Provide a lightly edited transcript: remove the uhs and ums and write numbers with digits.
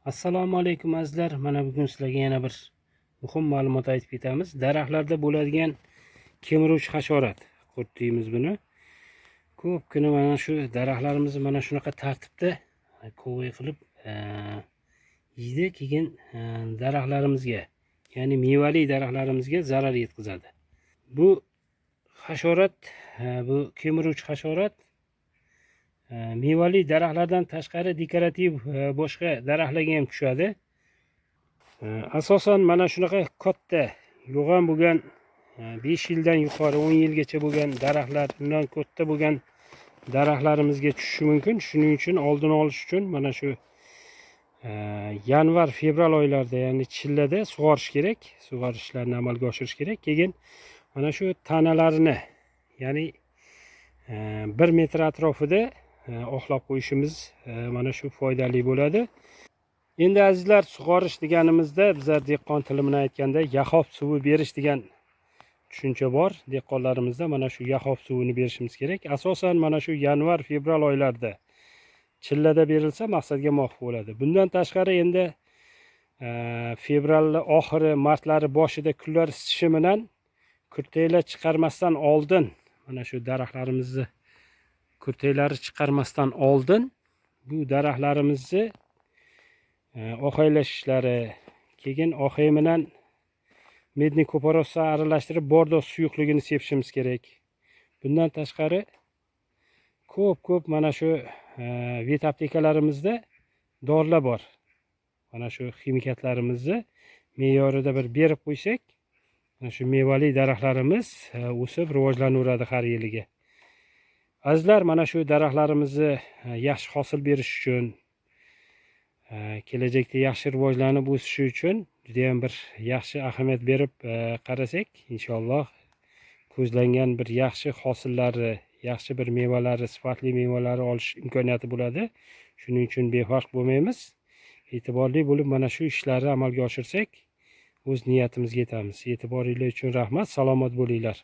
Assalomu alaykum azizlar. Mana bugun sizlarga yana bir muhim ma'lumot aytib ketamiz. Daraxtlarda bo'ladigan kemiruvchi hasharot qurt deymiz buni. Ko'pgina mana shu daraxtlarimizni mana shunaqa tartibda ko'voy qilib yeydi, keyin daraxtlarimizga, ya'ni mevali daraxtlarimizga zarar yetkazadi. Bu hasharot, bu kemiruvchi hasharot mevali daraxtlardan tashqari dekorativ boshqa daraxtlarga ham tushadi. Asosan mana shunaqa katta yo'g'on bo'lgan 5 yildan yuqori 10 yilgacha bo'lgan daraxtlar, undan katta bo'lgan daraxtlarimizga tushishi mumkin. Shuning uchun oldini olish uchun mana shu yanvar fevral oylarida, ya'ni chillada sug'orish kerak, sug'orishlarni amalga oshirish kerak. Keyin mana shu tanalarini, ya'ni 1 metr atrofida oqlab qo'yishimiz mana shu foydali bo'ladi. Endi azizlar, sug'orish deganimizda bizlar dehqon tili bilan aytganda yahob suvi berish degan tushuncha bor. Dehqonlarimizda mana shu yahob suvini berishimiz kerak. Asosan mana shu yanvar fevral oylarida chillada berilsa maqsadga muvofiq bo'ladi. Bundan tashqari endi fevral oxiri, martlari boshida kunlar isishi bilan kurtaklar chiqarmasdan oldin, mana shu daraxtlarimizni kurtaklari chiqarmasdan oldin bu daraxtlarimizni oqaylashishlari, keyin oqay bilan medni kuparossa aralashtirib bordoz suyuqligini sepishimiz kerak. Bundan tashqari ko'p mana shu vet aptekalarimizda dorilar bor. Mana shu ximikatlarimizni me'yorida bir berib qo'ysak, mana shu mevali daraxtlarimiz o'sib rivojlanaveradi har yiliga. Azizlar, mana shu daraxtlarimizni yaxshi hosil berish uchun, kelajakda yaxshi rivojlanib o'sishi uchun juda ham bir yaxshi ahamiyat berib qarasak, inshaalloh ko'zlangan bir yaxshi hosillari, yaxshi bir mevalari, sifatli mevalari olish imkoniyati bo'ladi. Shuning uchun befarq bo'lmaymiz. E'tiborli bo'lib mana shu ishlarni amalga oshirsak, o'z niyatimizga yetamiz. E'tiboringiz uchun rahmat. Salomat bo'linglar.